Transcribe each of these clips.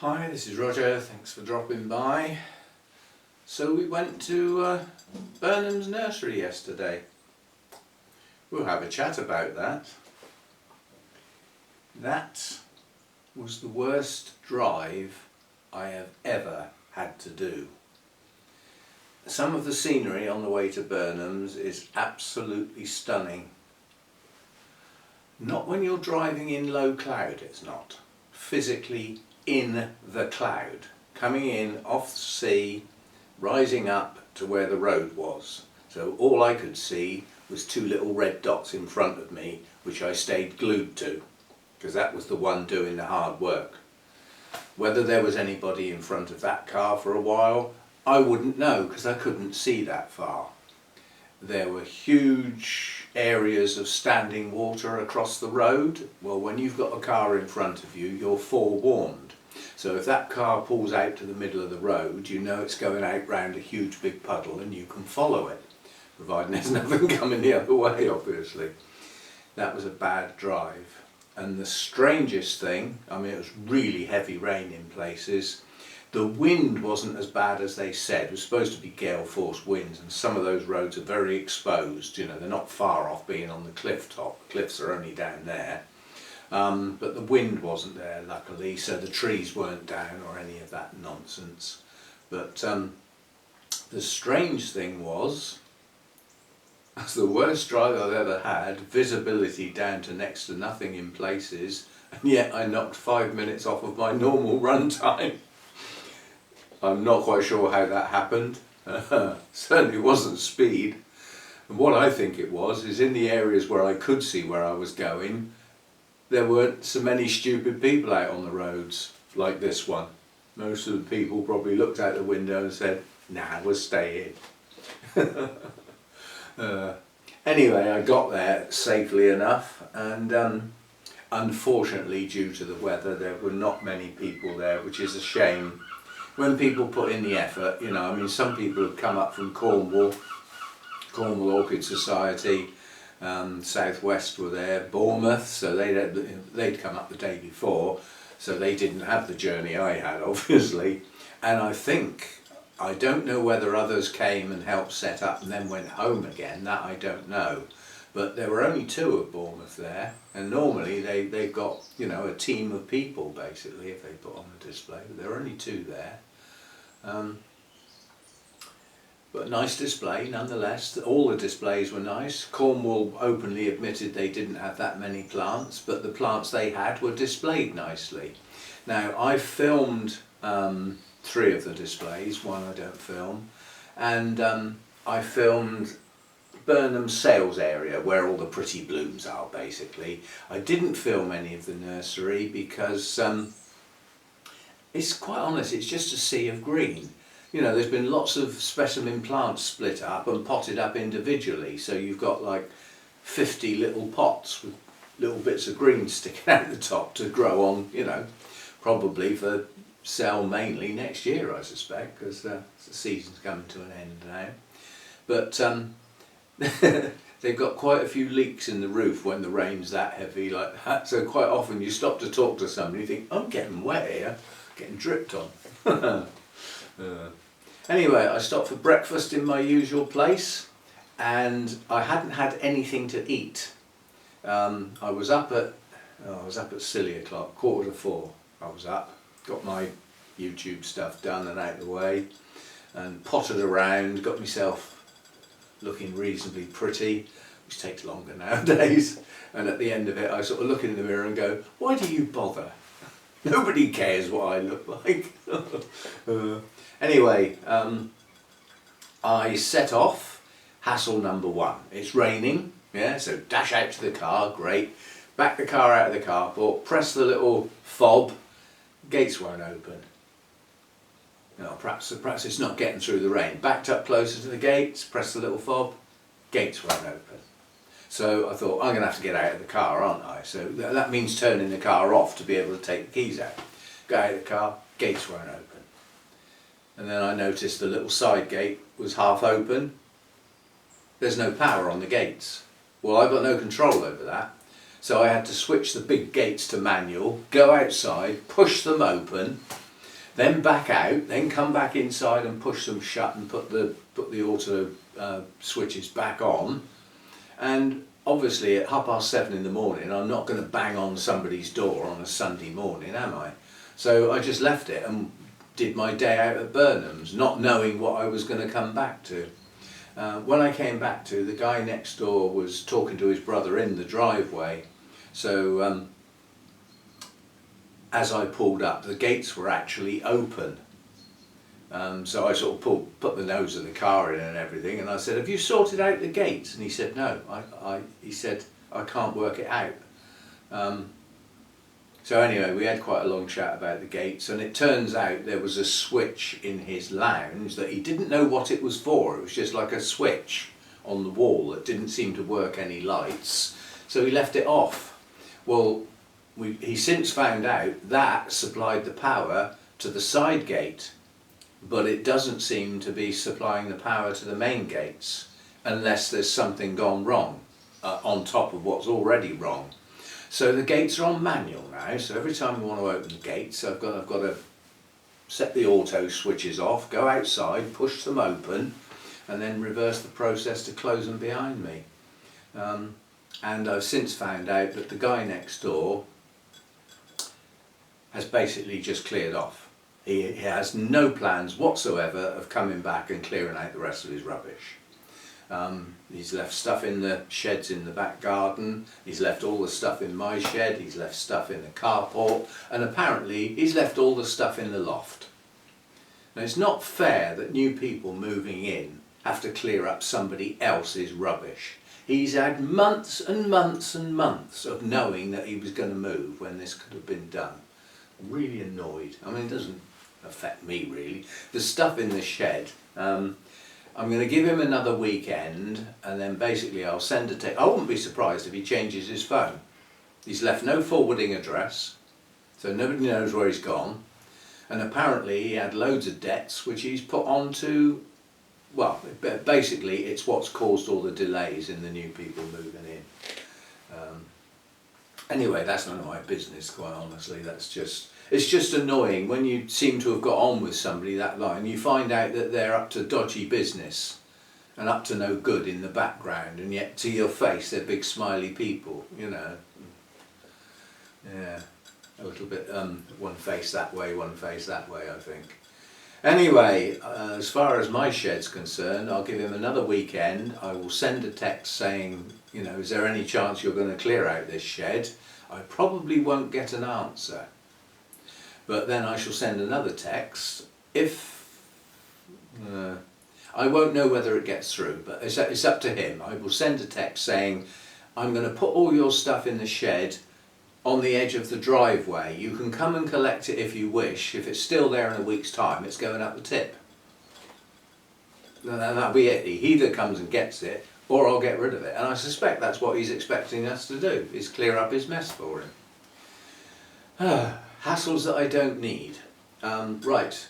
Hi, this is Roger, thanks for dropping by. So we went to Burnhams Nursery yesterday. We'll have a chat about that. That was the worst drive I have ever had to do. Some of the scenery on the way to Burnhams is absolutely stunning. Not when you're driving in low cloud, it's not. Physically in the cloud, coming in off the sea, rising up to where the road was. So all I could see was two little red dots in front of me, which I stayed glued to, because that was the one doing the hard work. Whether there was anybody in front of that car for a while, I wouldn't know, because I couldn't see that far. There were huge areas of standing water across the road. Well, when you've got a car in front of you, you're forewarned. So if that car pulls out to the middle of the road, you know it's going out round a huge big puddle and you can follow it, providing there's nothing coming the other way, obviously. That was a bad drive. And the strangest thing, I mean, it was really heavy rain in places. The wind wasn't as bad as they said. It was supposed to be gale force winds, and some of those roads are very exposed. You know, they're not far off being on the cliff top. The cliffs are only down there. But the wind wasn't there, luckily, so the trees weren't down or any of that nonsense. But the strange thing was, that's the worst drive I've ever had, visibility down to next to nothing in places, and yet I knocked 5 minutes off of my normal run time. I'm not quite sure how that happened. Certainly wasn't speed. And what I think it was is in the areas where I could see where I was going, there weren't so many stupid people out on the roads like this one. Most of the people probably looked out the window and said, nah, we'll stay in. Anyway, I got there safely enough, and unfortunately due to the weather there were not many people there, which is a shame. When people put in the effort, you know, I mean, some people have come up from Cornwall Orchid Society, Southwest were there, Bournemouth, so they'd come up the day before, so they didn't have the journey I had, obviously. And I don't know whether others came and helped set up and then went home again, that I don't know. But there were only two at Bournemouth there, and normally they've got, you know, a team of people basically if they put on the display, but there were only two there. But nice display nonetheless. All the displays were nice. Cornwall openly admitted they didn't have that many plants, but the plants they had were displayed nicely. Now I filmed 3 of the displays, one I don't film, and I filmed Burnham's sales area where all the pretty blooms are basically. I didn't film any of the nursery because it's quite honest, it's just a sea of green. You know, there's been lots of specimen plants split up and potted up individually, so you've got like 50 little pots with little bits of green sticking out the top to grow on, you know, probably for sell mainly next year, I suspect, because the season's coming to an end now. But they've got quite a few leaks in the roof when the rain's that heavy like that, so quite often you stop to talk to somebody and you think, I'm getting wet here, getting dripped on. Anyway, I stopped for breakfast in my usual place, and I hadn't had anything to eat. I was up at silly o'clock, 3:45 I was up, got my YouTube stuff done and out of the way, and potted around, got myself looking reasonably pretty, which takes longer nowadays, and at the end of it I sort of look in the mirror and go, why do you bother? Nobody cares what I look like. Anyway, I set off, hassle number 1. It's raining, yeah, so dash out to the car, great. Back the car out of the carport, press the little fob, gates won't open. You know, perhaps it's not getting through the rain. Backed up closer to the gates, press the little fob, gates won't open. So I thought, I'm going to have to get out of the car, aren't I? So that means turning the car off to be able to take the keys out. Go out of the car, gates won't open. And then I noticed the little side gate was half open. There's no power on the gates. Well, I've got no control over that. So I had to switch the big gates to manual, go outside, push them open, then back out, then come back inside and push them shut and put the auto switches back on. And obviously at 7:30 in the morning, I'm not going to bang on somebody's door on a Sunday morning, am I? So I just left it and did my day out at Burnhams, not knowing what I was going to come back to. When I came back to, the guy next door was talking to his brother in the driveway. So as I pulled up, the gates were actually open. So I sort of put the nose of the car in and everything, and I said, "Have you sorted out the gates?" And he said, "No." He said, "I can't work it out." So anyway, we had quite a long chat about the gates, and it turns out there was a switch in his lounge that he didn't know what it was for. It was just like a switch on the wall that didn't seem to work any lights, so he left it off. Well, he since found out that supplied the power to the side gate, but it doesn't seem to be supplying the power to the main gates unless there's something gone wrong on top of what's already wrong. So the gates are on manual now, so every time we want to open the gates, I've got to set the auto switches off, go outside, push them open, and then reverse the process to close them behind me. And I've since found out that the guy next door has basically just cleared off. He has no plans whatsoever of coming back and clearing out the rest of his rubbish. He's left stuff in the sheds in the back garden, he's left all the stuff in my shed, he's left stuff in the carport, and apparently he's left all the stuff in the loft. Now, it's not fair that new people moving in have to clear up somebody else's rubbish. He's had months and months and months of knowing that he was going to move when this could have been done. I'm really annoyed. I mean, it doesn't affect me really. The stuff in the shed, I'm going to give him another weekend, and then basically I'll send a text. I wouldn't be surprised if he changes his phone. He's left no forwarding address, so nobody knows where he's gone. And apparently he had loads of debts which he's put onto, well, basically it's what's caused all the delays in the new people moving in. Anyway, that's none of my business, quite honestly. It's just annoying when you seem to have got on with somebody that long and you find out that they're up to dodgy business and up to no good in the background, and yet to your face they're big smiley people, you know. Yeah, a little bit one face that way, one face that way, I think. Anyway, as far as my shed's concerned, I'll give him another weekend. I will send a text saying, you know, is there any chance you're going to clear out this shed? I probably won't get an answer. But then I shall send another text. If I won't know whether it gets through, but it's up to him. I will send a text saying, I'm going to put all your stuff in the shed on the edge of the driveway. You can come and collect it if you wish. If it's still there in a week's time, it's going up the tip. And that'll be it. He either comes and gets it, or I'll get rid of it. And I suspect that's what he's expecting us to do, is clear up his mess for him. Hassles that I don't need. Right,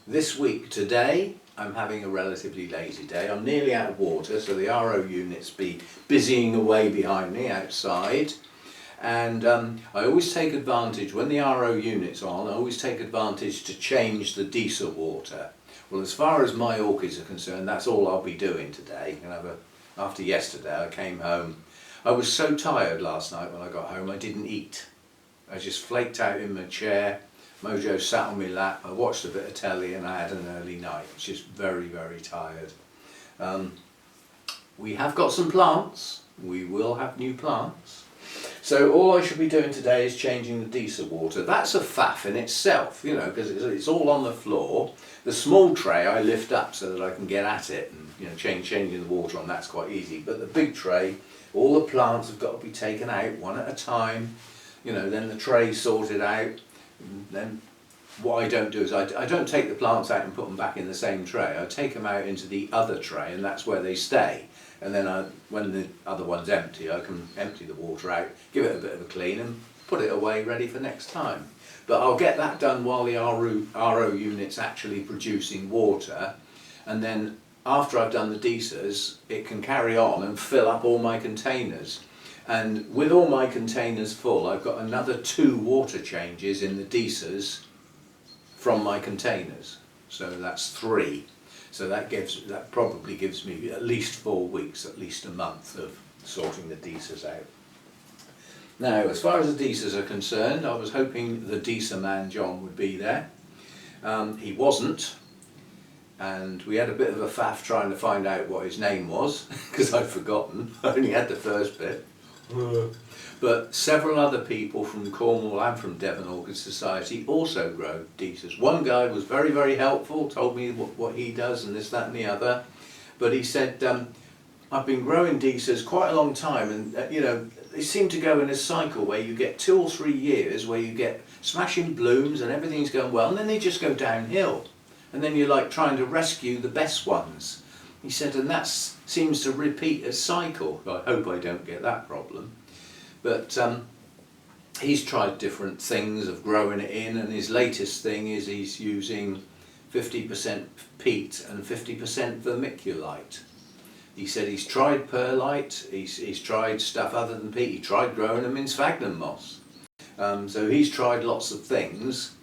this week, today, I'm having a relatively lazy day. I'm nearly out of water, so the RO units be busying away behind me outside. And I always take advantage, when the RO unit's on, I always take advantage to change the diesel water. Well, as far as my orchids are concerned, that's all I'll be doing today. After yesterday, I came home. I was so tired last night when I got home, I didn't eat. I just flaked out in my chair. Mojo sat on my lap. I watched a bit of telly and I had an early night. Just very, very tired. We have got some plants. We will have new plants. So all I should be doing today is changing the diesel water. That's a faff in itself, you know, because it's all on the floor. The small tray I lift up so that I can get at it, and you know, changing the water on that's quite easy. But the big tray, all the plants have got to be taken out one at a time. You know, then the tray sorted out. And then what I don't do is I don't take the plants out and put them back in the same tray. I take them out into the other tray, and that's where they stay. And then when the other one's empty, I can empty the water out, give it a bit of a clean and put it away ready for next time. But I'll get that done while the RO unit's actually producing water, and then after I've done the desers, it can carry on and fill up all my containers. And with all my containers full, I've got another 2 water changes in the desers from my containers. So that's 3. So that probably gives me at least 4 weeks, at least a month of sorting the Deesers out. Now, as far as the Deesers are concerned, I was hoping the Deeser man John would be there. He wasn't, and we had a bit of a faff trying to find out what his name was, because I'd forgotten. I only had the first bit. But several other people from Cornwall and from Devon Orchid Society also grow Deesers. One guy was very, very helpful, told me what he does and this, that and the other. But he said, I've been growing Deesers quite a long time, and you know, they seem to go in a cycle where you get 2 or 3 years where you get smashing blooms and everything's going well, and then they just go downhill. And then you're like trying to rescue the best ones. He said, and that seems to repeat a cycle. I hope I don't get that problem. But he's tried different things of growing it in, and his latest thing is he's using 50% peat and 50% vermiculite. He said he's tried perlite, he's tried stuff other than peat, he tried growing them in sphagnum moss. So he's tried lots of things.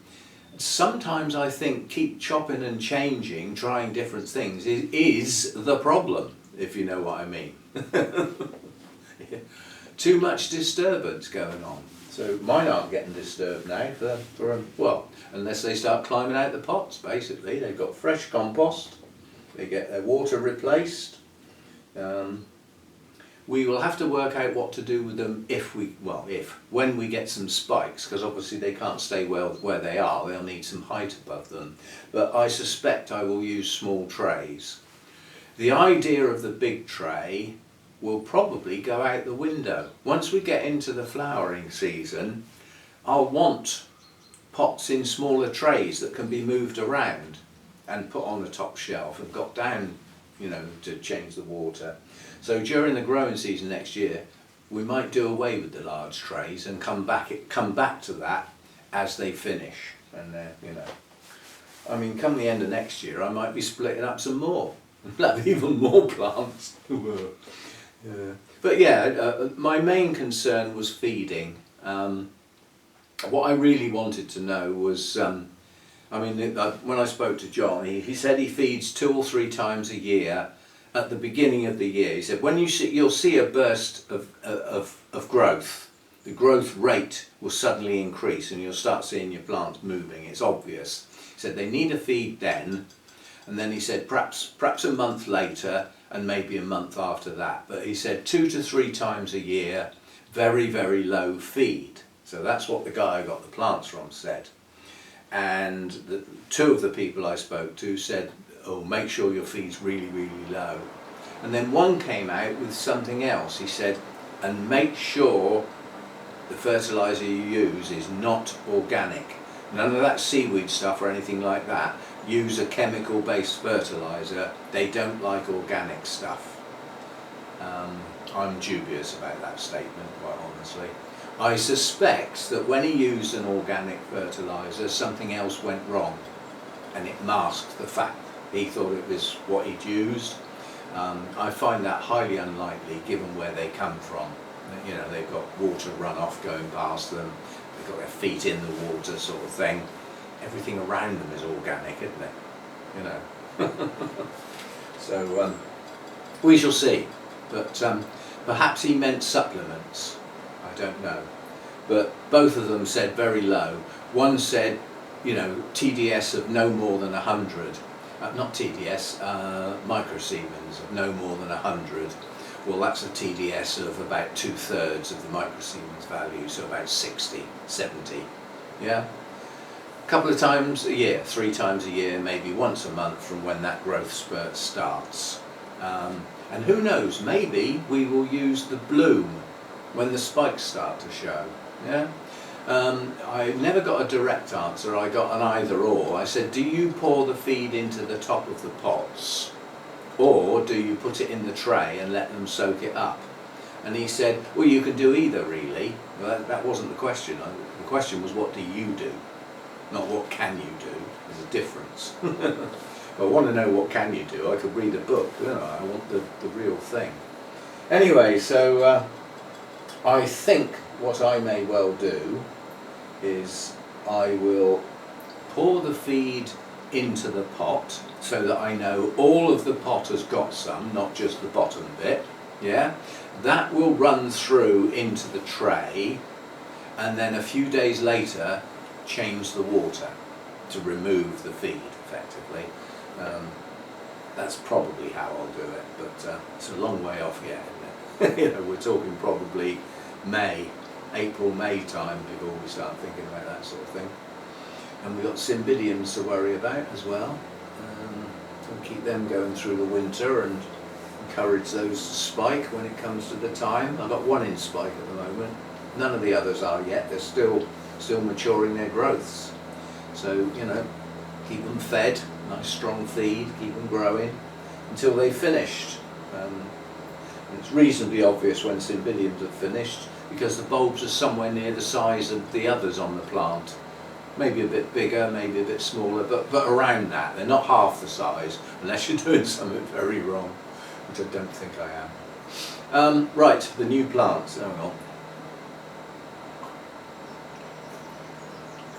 Sometimes I think keep chopping and changing, trying different things is the problem, if you know what I mean. Too much disturbance going on. So mine aren't getting disturbed now well, unless they start climbing out the pots, basically. They've got fresh compost, they get their water replaced. We will have to work out what to do with them when we get some spikes, because obviously they can't stay well where they are, they'll need some height above them. But I suspect I will use small trays. The idea of the big tray will probably go out the window. Once we get into the flowering season, I'll want pots in smaller trays that can be moved around and put on the top shelf and got down, you know, to change the water. So during the growing season next year, we might do away with the large trays and come back to that as they finish. And you know, I mean, come the end of next year, I might be splitting up some more and have even more plants. But yeah, my main concern was feeding. What I really wanted to know was, I mean, when I spoke to John, he said he feeds 2 or 3 times a year at the beginning of the year. He said when you'll see a burst of growth, the growth rate will suddenly increase and you'll start seeing your plants moving. It's obvious. He said they need a feed then, and then he said perhaps a month later and maybe a month after that. But he said 2 to 3 times a year, very, very low feed. So that's what the guy I got the plants from said. And 2 of the people I spoke to said, oh, make sure your feed's really, really low. And then one came out with something else. He said, and make sure the fertiliser you use is not organic. None of that seaweed stuff or anything like that. Use a chemical-based fertiliser. They don't like organic stuff. I'm dubious about that statement, quite honestly. I suspect that when he used an organic fertiliser, something else went wrong, and it masked the fact he thought it was what he'd used. I find that highly unlikely given where they come from. You know, they've got water runoff going past them, they've got their feet in the water sort of thing. Everything around them is organic, isn't it? You know. So we shall see. But perhaps he meant supplements. I don't know. But both of them said very low. One said, you know, TDS of no more than 100. Not TDS, microsiemens of no more than 100. Well, that's a TDS of about 2/3 of the microsiemens value, so about 60, 70. Yeah? A couple of times a year, 3 times a year, maybe once a month from when that growth spurt starts. And who knows, maybe we will use the bloom when the spikes start to show. Yeah? I never got a direct answer, I got an either or. I said, do you pour the feed into the top of the pots, or do you put it in the tray and let them soak it up? And he said, well, you can do either really. Well, that wasn't the question. The question was, what do you do? Not what can you do. There's a difference. If I want to know what can you do, I could read a book. You know, I want the real thing. Anyway, so I think what I may well do is I will pour the feed into the pot so that I know all of the pot has got some, not just the bottom bit. Yeah, that will run through into the tray, and then a few days later change the water to remove the feed effectively. That's probably how I'll do it, but it's a long way off yet, isn't it? You know, we're talking probably April, May time before we start thinking about that sort of thing. And we've got cymbidiums to worry about as well. We'll keep them going through the winter and encourage those to spike when it comes to the time. I've got one in spike at the moment. None of the others are yet. They're still maturing their growths. So, you know, keep them fed, nice strong feed, keep them growing until they've finished. It's reasonably obvious when cymbidiums are finished because the bulbs are somewhere near the size of the others on the plant. Maybe a bit bigger, maybe a bit smaller, but around that. They're not half the size unless you're doing something very wrong, which I don't think I am. Right, the new plants. Hang on.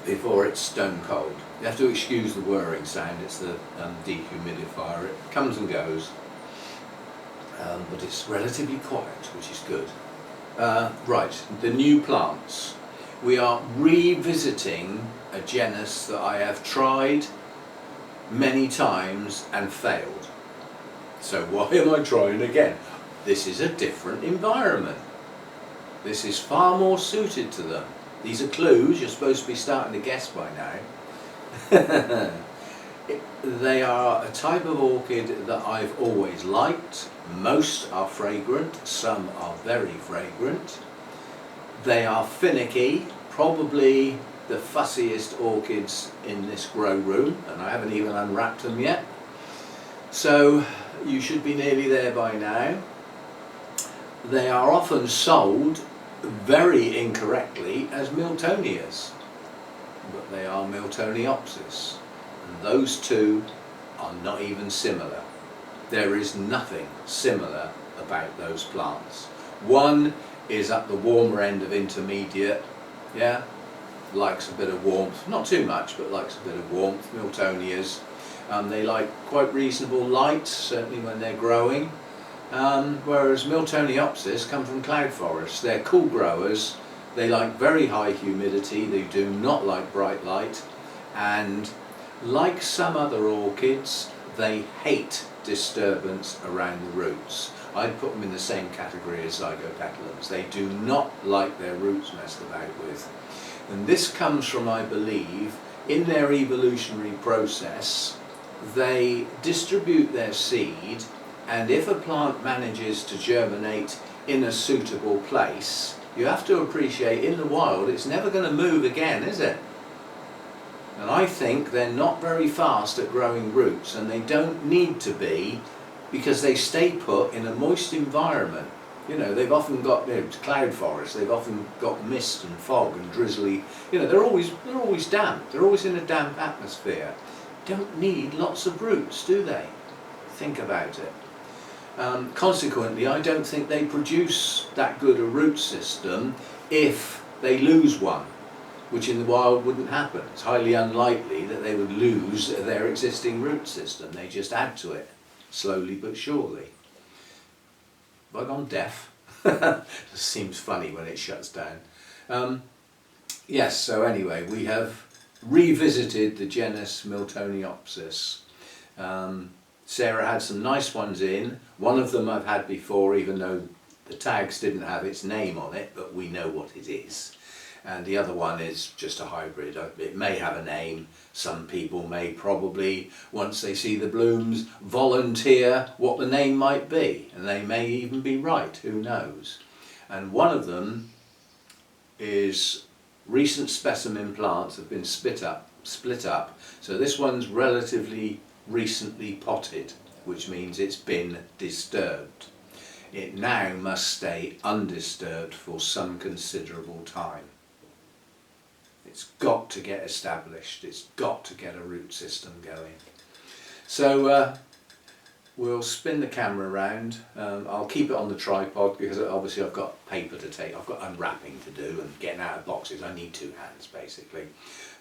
Before it's stone cold. You have to excuse the whirring sound, it's the dehumidifier. It comes and goes, but it's relatively quiet, which is good. Right, the new plants. We are revisiting a genus that I have tried many times and failed. So why am I trying again? This is a different environment. This is far more suited to them. These are clues, you're supposed to be starting to guess by now. They are a type of orchid that I've always liked. Most are fragrant, some are very fragrant. They are finicky, probably the fussiest orchids in this grow room, and I haven't even unwrapped them yet. So you should be nearly there by now. They are often sold very incorrectly as Miltonias, but they are Miltoniopsis, and those two are not even similar. There is nothing similar about those plants. One is at the warmer end of intermediate, yeah, likes a bit of warmth, not too much, but likes a bit of warmth, Miltonias. They like quite reasonable light, certainly when they're growing. Whereas Miltoniopsis come from cloud forests. They're cool growers, they like very high humidity, they do not like bright light, and like some other orchids, they hate disturbance around the roots. I'd put them in the same category as Zygopetalums. They do not like their roots messed about with. And this comes from, I believe, in their evolutionary process, they distribute their seed, and if a plant manages to germinate in a suitable place, you have to appreciate in the wild it's never going to move again, is it? And I think they're not very fast at growing roots, and they don't need to be, because they stay put in a moist environment. You know, they've often got, you know, cloud forests, they've often got mist and fog and drizzly, you know, they're always damp, they're always in a damp atmosphere. Don't need lots of roots, do they? Think about it. Consequently, I don't think they produce that good a root system if they lose one, which in the wild wouldn't happen. It's highly unlikely that they would lose their existing root system. They just add to it, slowly but surely. Have I gone deaf? It seems funny when it shuts down. Yes, so anyway, we have revisited the genus Miltoniopsis. Sarah had some nice ones in. One of them I've had before, even though the tags didn't have its name on it, but we know what it is. And the other one is just a hybrid. It may have a name. Some people may probably, once they see the blooms, volunteer what the name might be. And they may even be right, who knows. And one of them is recent specimen plants have been split up. So this one's relatively recently potted, which means it's been disturbed. It now must stay undisturbed for some considerable time. It's got to get established, it's got to get a root system going. So we'll spin the camera around. I'll keep it on the tripod because obviously I've got paper to take, I've got unwrapping to do and getting out of boxes. I need two hands basically.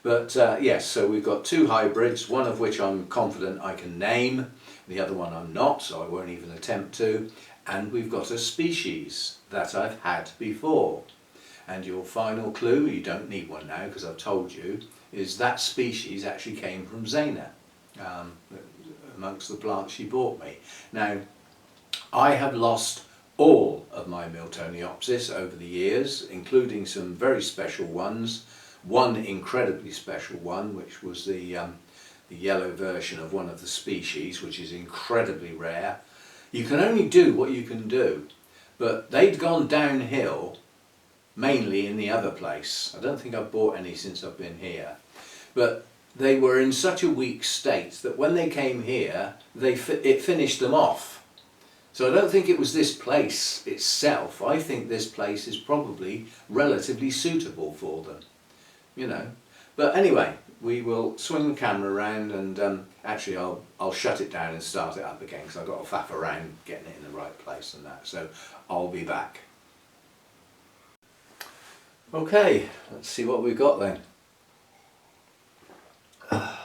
But yes, so we've got two hybrids, one of which I'm confident I can name, the other one I'm not, so I won't even attempt to. And we've got a species that I've had before. And your final clue, you don't need one now because I've told you, is that species actually came from Zena, amongst the plants she bought me. Now, I have lost all of my Miltoniopsis over the years, including some very special ones. One incredibly special one, which was the yellow version of one of the species, which is incredibly rare. You can only do what you can do, but they'd gone downhill mainly in the other place. I don't think I've bought any since I've been here, but they were in such a weak state that when they came here, it finished them off. So I don't think it was this place itself. I think this place is probably relatively suitable for them, you know. But anyway, we will swing the camera around, and actually I'll shut it down and start it up again because I've got to faff around getting it in the right place and that. So I'll be back. Okay, let's see what we've got then. Right,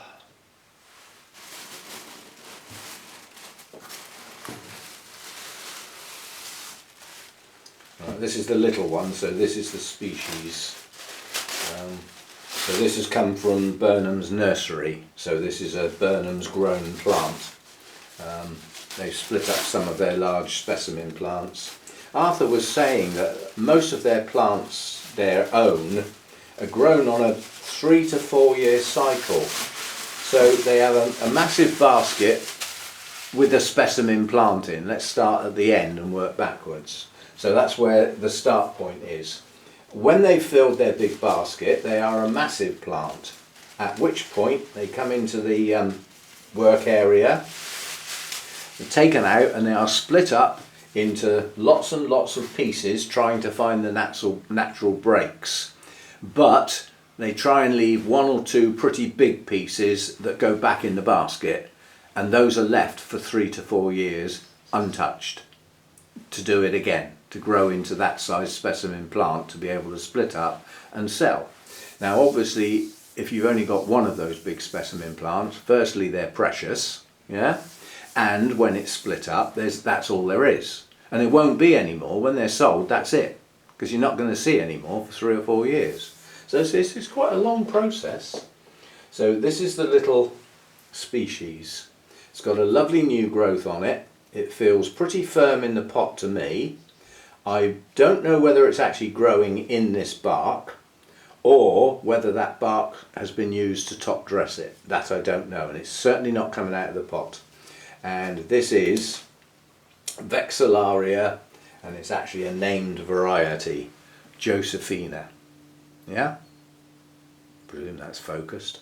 this is the little one, so this is the species. So this has come from Burnhams Nursery, so this is a Burnhams grown plant. They've split up some of their large specimen plants. Arthur was saying that most of their plants, their own, are grown on a 3 to 4 year cycle. So they have a massive basket with a specimen plant in. Let's start at the end and work backwards. So that's where the start point is. When they've filled their big basket, they are a massive plant, at which point they come into the work area, they're taken out and they are split up into lots and lots of pieces, trying to find the natural breaks. But they try and leave one or two pretty big pieces that go back in the basket, and those are left for 3 to 4 years untouched to do it again, to grow into that size specimen plant to be able to split up and sell. Now obviously if you've only got one of those big specimen plants, firstly they're precious, yeah, and when it's split up that's all there is, and it won't be any more when they're sold. That's it, because you're not going to see any more for 3 or 4 years. So this is quite a long process. So this is the little species. It's got a lovely new growth on it. It feels pretty firm in the pot to me. I don't know whether it's actually growing in this bark or whether that bark has been used to top dress it. That I don't know, and it's certainly not coming out of the pot. And this is Vexillaria, and it's actually a named variety, Josephina. Yeah? Presume that's focused.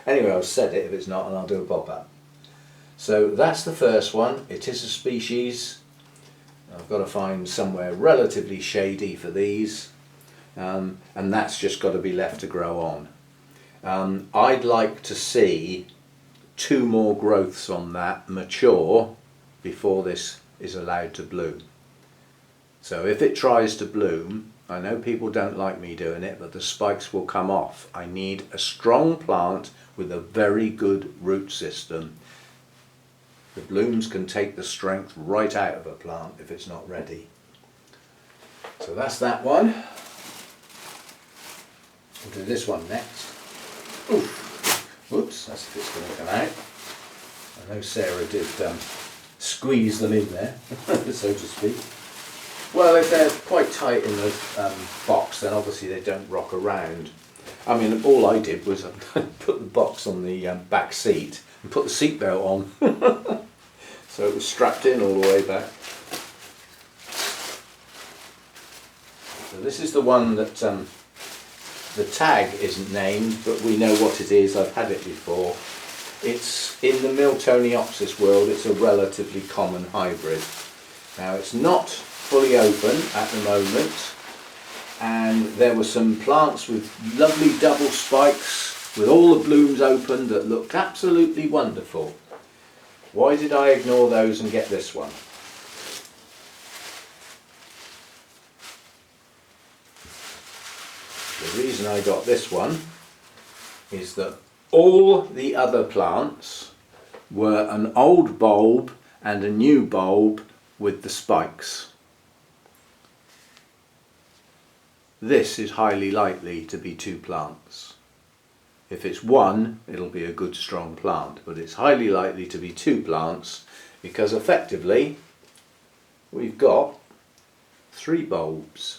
Anyway, I'll set it if it's not, and I'll do a pop-up. So that's the first one. It is a species. I've got to find somewhere relatively shady for these, and that's just got to be left to grow on. I'd like to see 2 more growths on that mature before this is allowed to bloom. So if it tries to bloom, I know people don't like me doing it, but the spikes will come off. I need a strong plant with a very good root system. The blooms can take the strength right out of a plant if it's not ready. So that's that one. We'll do this one next. Oof. Oops, that's if it's going to come out. I know Sarah did squeeze them in there, so to speak. Well, if they're quite tight in the box, then obviously they don't rock around. I mean, all I did was put the box on the back seat and put the seatbelt on. So it was strapped in all the way back. So this is the one that the tag isn't named, but we know what it is. I've had it before. It's in the Miltoniopsis world, it's a relatively common hybrid. Now it's not fully open at the moment, and there were some plants with lovely double spikes with all the blooms open that looked absolutely wonderful. Why did I ignore those and get this one? The reason I got this one is that all the other plants were an old bulb and a new bulb with the spikes. This is highly likely to be two plants. If it's one, it'll be a good strong plant, but it's highly likely to be two plants because effectively we've got 3 bulbs,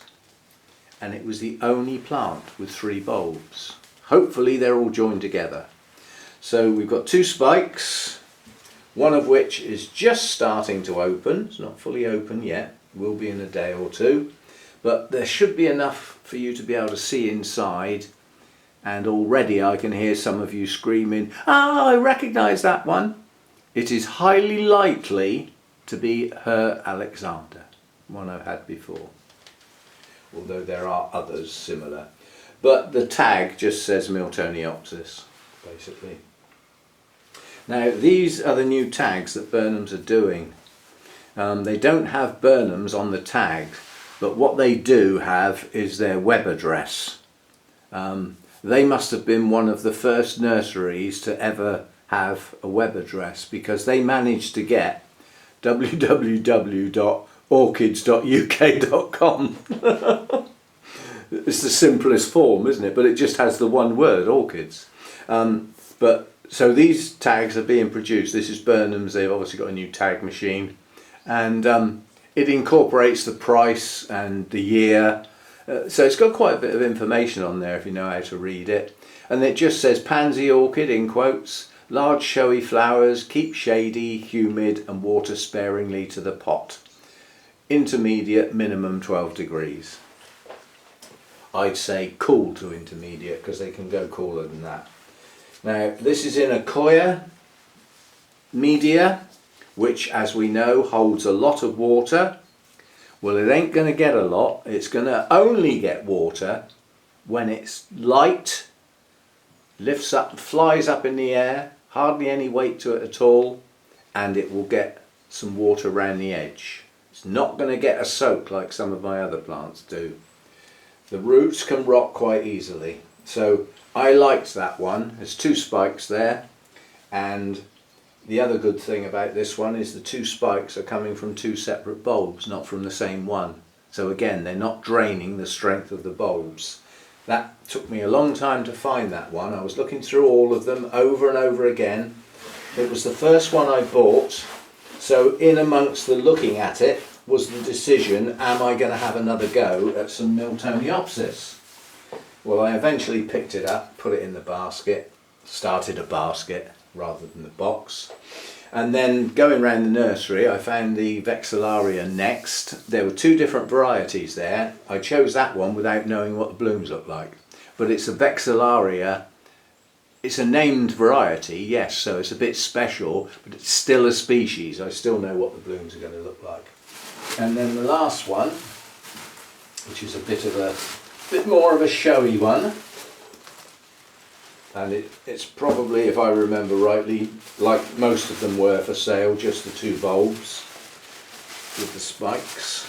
and it was the only plant with 3 bulbs. Hopefully they're all joined together. So we've got 2 spikes, one of which is just starting to open. It's not fully open yet, will be in a day or two, but there should be enough for you to be able to see inside, and already I can hear some of you screaming, "Ah, I recognise that one." It is highly likely to be Her Alexander, one I've had before, although there are others similar. But the tag just says Miltoniopsis, basically. Now these are the new tags that Burnhams are doing. They don't have Burnhams on the tag, but what they do have is their web address. They must have been one of the first nurseries to ever have a web address, because they managed to get www.orchids.uk.com. It's the simplest form, isn't it? But it just has the one word, orchids. So these tags are being produced. This is Burnhams. They've obviously got a new tag machine, and it incorporates the price and the year. So it's got quite a bit of information on there if you know how to read it. And it just says pansy orchid in quotes, large showy flowers, keep shady, humid and water sparingly to the pot. Intermediate, minimum 12 degrees. I'd say cool to intermediate, because they can go cooler than that. Now this is in a coir media, which as we know holds a lot of water. Well, it ain't going to get a lot. It's going to only get water when it's light, lifts up, flies up in the air, hardly any weight to it at all, and it will get some water around the edge. It's not going to get a soak like some of my other plants do. The roots can rot quite easily. So I liked that one. There's 2 spikes there, and the other good thing about this one is the 2 spikes are coming from 2 separate bulbs, not from the same one. So again, they're not draining the strength of the bulbs. That took me a long time to find that one. I was looking through all of them over and over again. It was the first one I bought, so in amongst the looking at it was the decision, am I going to have another go at some Miltoniopsis? Well, I eventually picked it up, put it in the basket, started a basket rather than the box, and then going around the nursery I found the Vexellaria next. There were 2 different varieties there. I chose that one without knowing what the blooms looked like, but it's a Vexellaria. It's a named variety, yes, so it's a bit special, but it's still a species. I still know what the blooms are going to look like. And then the last one, which is a bit more of a showy one, and it's probably, if I remember rightly, like most of them were for sale, just the 2 bulbs with the spikes.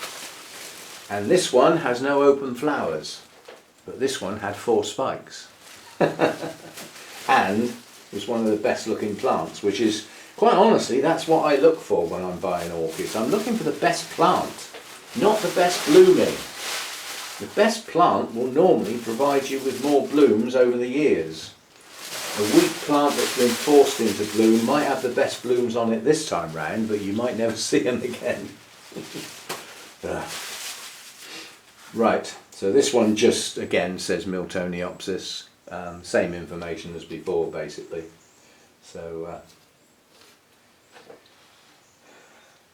And this one has no open flowers, but this one had 4 spikes. And was one of the best looking plants, which is, quite honestly, that's what I look for when I'm buying orchids. I'm looking for the best plant, not the best blooming. The best plant will normally provide you with more blooms over the years. A weak plant that's been forced into bloom might have the best blooms on it this time round, but you might never see them again. Right, so this one just again says Miltoniopsis, same information as before basically. So,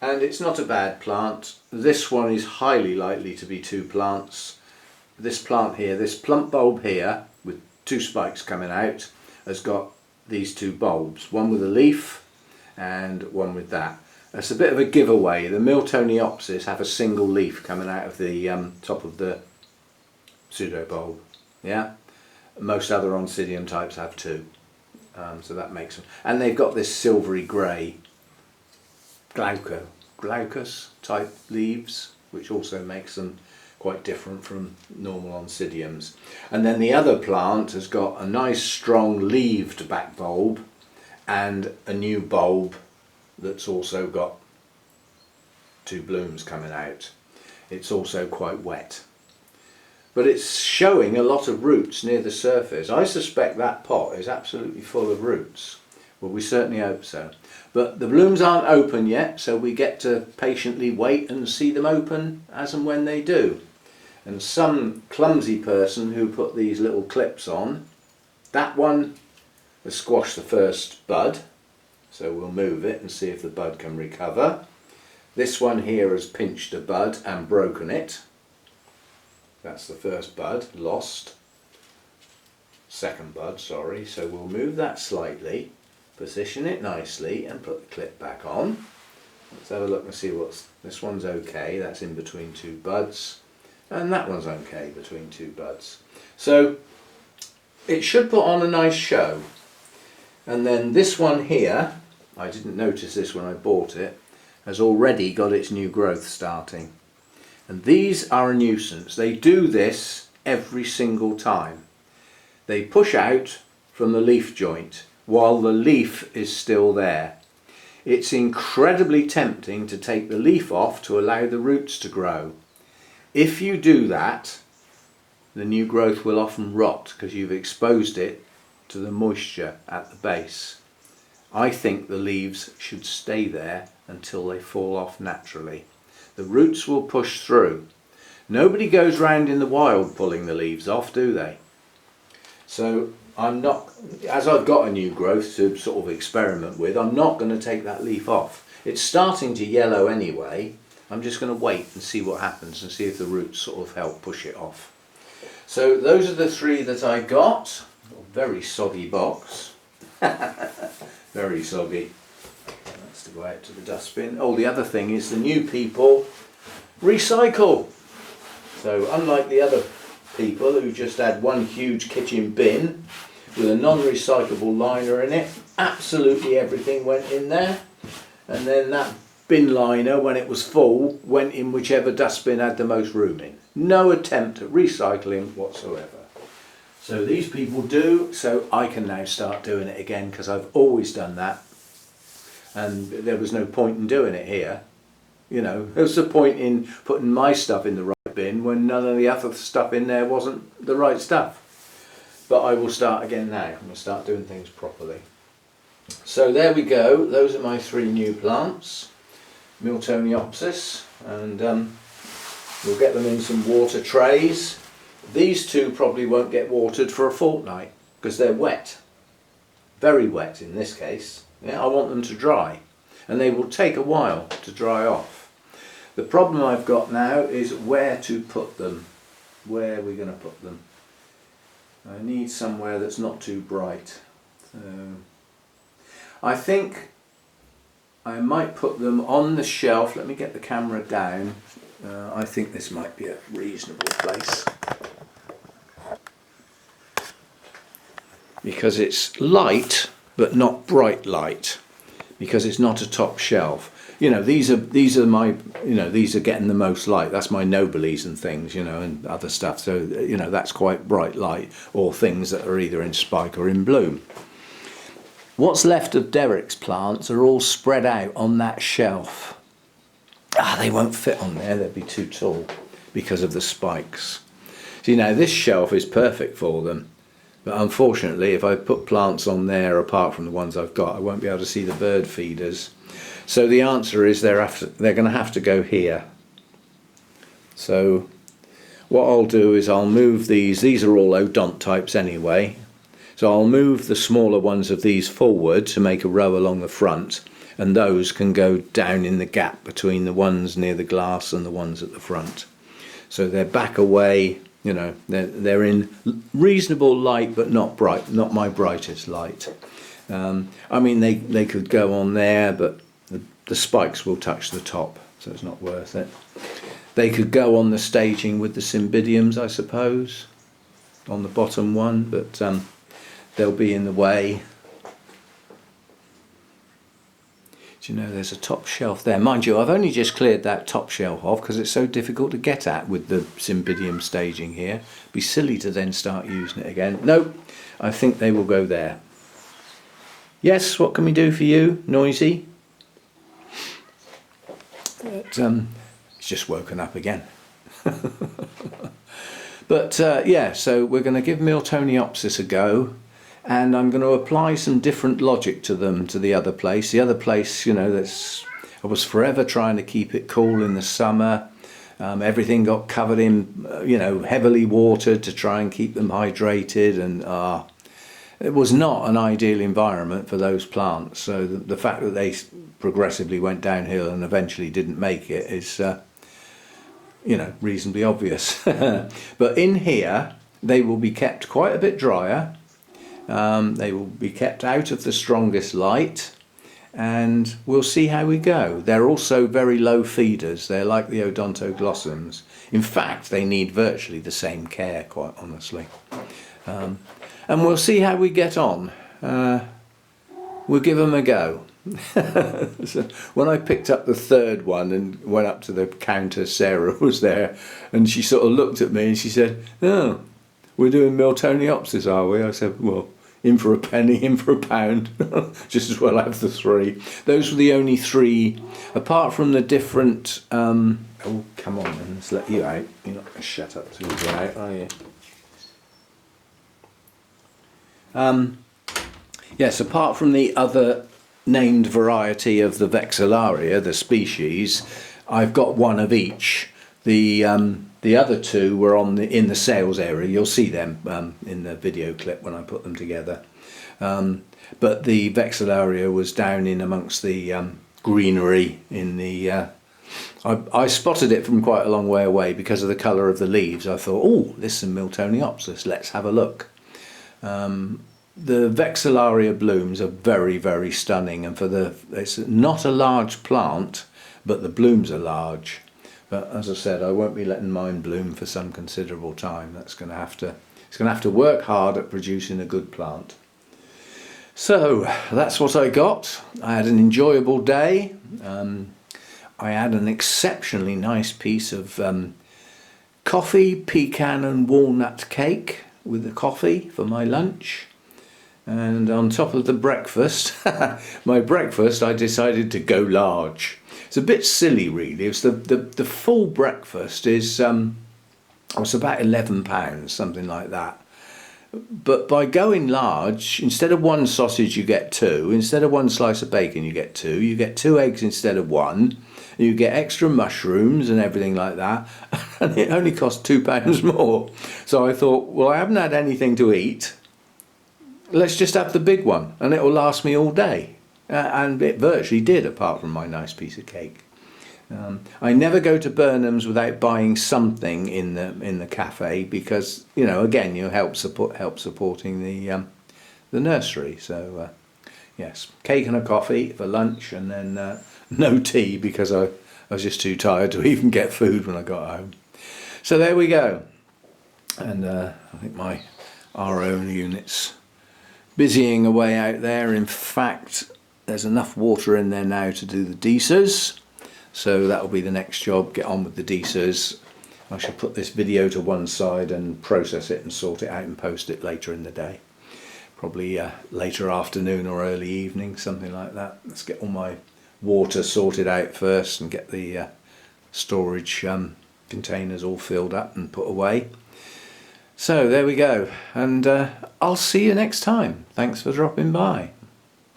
and it's not a bad plant. This one is highly likely to be 2 plants. This plant here, this plump bulb here with 2 spikes coming out, has got these 2 bulbs, one with a leaf and one with that. That's a bit of a giveaway. The Miltoniopsis have a single leaf coming out of the top of the pseudo bulb. Yeah, most other Oncidium types have 2, so that makes them. And they've got this silvery grey glaucous type leaves, which also makes them quite different from normal oncidiums. And then the other plant has got a nice strong leaved back bulb and a new bulb that's also got 2 blooms coming out. It's also quite wet, but it's showing a lot of roots near the surface. I suspect that pot is absolutely full of roots. Well, we certainly hope so. But the blooms aren't open yet, so we get to patiently wait and see them open as and when they do. And some clumsy person who put these little clips on, that one has squashed the first bud, so we'll move it and see if the bud can recover. This one here has pinched a bud and broken it. That's the first bud, lost. Second bud, sorry. So we'll move that slightly, position it nicely and put the clip back on. Let's have a look and see what's... This one's okay, that's in between 2 buds. And that one's okay between 2 buds. So it should put on a nice show. And then this one here, I didn't notice this when I bought it, has already got its new growth starting. And these are a nuisance. They do this every single time. They push out from the leaf joint while the leaf is still there. It's incredibly tempting to take the leaf off to allow the roots to grow. If you do that, the new growth will often rot because you've exposed it to the moisture at the base. I think the leaves should stay there until they fall off naturally. The roots will push through. Nobody goes round in the wild pulling the leaves off, do they? So I'm not, as I've got a new growth to sort of experiment with, I'm not going to take that leaf off. It's starting to yellow anyway. I'm just going to wait and see what happens and see if the roots sort of help push it off. So those are the 3 that I got. Very soggy box. Very soggy. That's to go out to the dustbin. Oh, the other thing is the new people recycle. So unlike the other people who just had one huge kitchen bin with a non-recyclable liner in it, absolutely everything went in there, and then that bin liner, when it was full, went in whichever dustbin had the most room in. No attempt at recycling whatsoever. So these people do, so I can now start doing it again because I've always done that, and there was no point in doing it here. You know, there's the point in putting my stuff in the right bin when none of the other stuff in there wasn't the right stuff. But I will start again now. I'm going to start doing things properly. So there we go. Those are my 3 new plants. Miltoniopsis, and we'll get them in some water trays. These 2 probably won't get watered for a fortnight because they're wet. Very wet in this case. Yeah, I want them to dry, and they will take a while to dry off. The problem I've got now is where to put them. Where are we going to put them? I need somewhere that's not too bright. I think I might put them on the shelf. Let me get the camera down. I think this might be a reasonable place. Because it's light, but not bright light. Because it's not a top shelf. You know, these are my, you know, these are getting the most light. That's my Noblies and things, you know, and other stuff. So, you know, that's quite bright light, or things that are either in spike or in bloom. What's left of Derek's plants are all spread out on that shelf. They won't fit on there, they'd be too tall because of the spikes. See, now this shelf is perfect for them, but unfortunately if I put plants on there apart from the ones I've got, I won't be able to see the bird feeders. So the answer is they're going to have to go here. So what I'll do is I'll move these are all odontypes anyway, so I'll move the smaller ones of these forward to make a row along the front, and those can go down in the gap between the ones near the glass and the ones at the front. So they're back away, you know, they're in reasonable light but not bright, not my brightest light. I mean they could go on there, but the spikes will touch the top, so it's not worth it. They could go on the staging with the cymbidiums, I suppose, on the bottom one, but they'll be in the way. you know there's a top shelf there? Mind you, I've only just cleared that top shelf off because it's so difficult to get at with the Cymbidium staging here. It'd be silly to then start using it again. Nope, I think they will go there. Yes, what can we do for you? Noisy? But, it's just woken up again. But yeah, so we're going to give Miltoniopsis a go. And I'm going to apply some different logic to them to the other place. The other place, you know, I was forever trying to keep it cool in the summer. Everything got covered in, you know, heavily watered to try and keep them hydrated, and it was not an ideal environment for those plants. So the fact that they progressively went downhill and eventually didn't make it is, you know, reasonably obvious. But in here, they will be kept quite a bit drier. They will be kept out of the strongest light, and we'll see how we go. They're also very low feeders. They're like the Odontoglossums. In fact, they need virtually the same care, quite honestly. And we'll see how we get on. We'll give them a go. So when I picked up the third one and went up to the counter, Sarah was there, and she sort of looked at me and she said, "Oh, we're doing Miltoniopsis, are we?" I said, "Well, in for a penny, in for a pound." Just as well have the three. Those were the only three, apart from the different... oh, come on then, let's let you out. You're not going to shut up till you get out, are you? Yes, apart from the other named variety of the Vexillaria, the species, I've got one of each. The other two were in the sales area. You'll see them in the video clip when I put them together. But the Vexillaria was down in amongst the greenery in the... I spotted it from quite a long way away because of the colour of the leaves. I thought, oh, this is some Miltoniopsis, let's have a look. The Vexillaria blooms are very, very stunning, and it's not a large plant, but the blooms are large. But as I said, I won't be letting mine bloom for some considerable time. It's going to have to work hard at producing a good plant. So that's what I got. I had an enjoyable day. I had an exceptionally nice piece of coffee, pecan and walnut cake with the coffee for my lunch. And on top of the breakfast, my breakfast, I decided to go large. It's a bit silly, really. It's the full breakfast is it's about £11, something like that. But by going large, instead of one sausage, you get two. Instead of one slice of bacon, you get two. You get 2 eggs instead of one. You get extra mushrooms and everything like that. And it only cost £2 more. So I thought, well, I haven't had anything to eat. Let's just have the big one, and it will last me all day. And it virtually did, apart from my nice piece of cake. I never go to Burnhams without buying something in the cafe because, you know, again, you help supporting the nursery. So yes, cake and a coffee for lunch, and then no tea because I was just too tired to even get food when I got home. So there we go. And I think our own unit's busying away out there. In fact, there's enough water in there now to do the deesers, so that will be the next job. Get on with the deesers. I shall put this video to one side and process it and sort it out and post it later in the day, probably later afternoon or early evening, something like that. Let's get all my water sorted out first and get the storage containers all filled up and put away. So there we go, and I'll see you next time. Thanks for dropping by.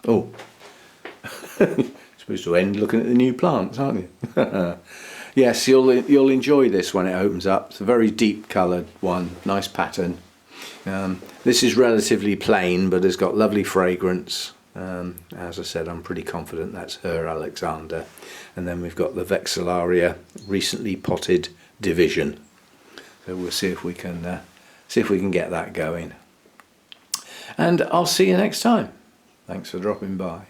Oh, you're supposed to end looking at the new plants, aren't you? Yes, you'll enjoy this when it opens up. It's a very deep coloured one, nice pattern. This is relatively plain, but it's got lovely fragrance. As I said, I'm pretty confident that's her Alexander. And then we've got the Vexillaria recently potted division. So we'll see if we can get that going. And I'll see you next time. Thanks for dropping by.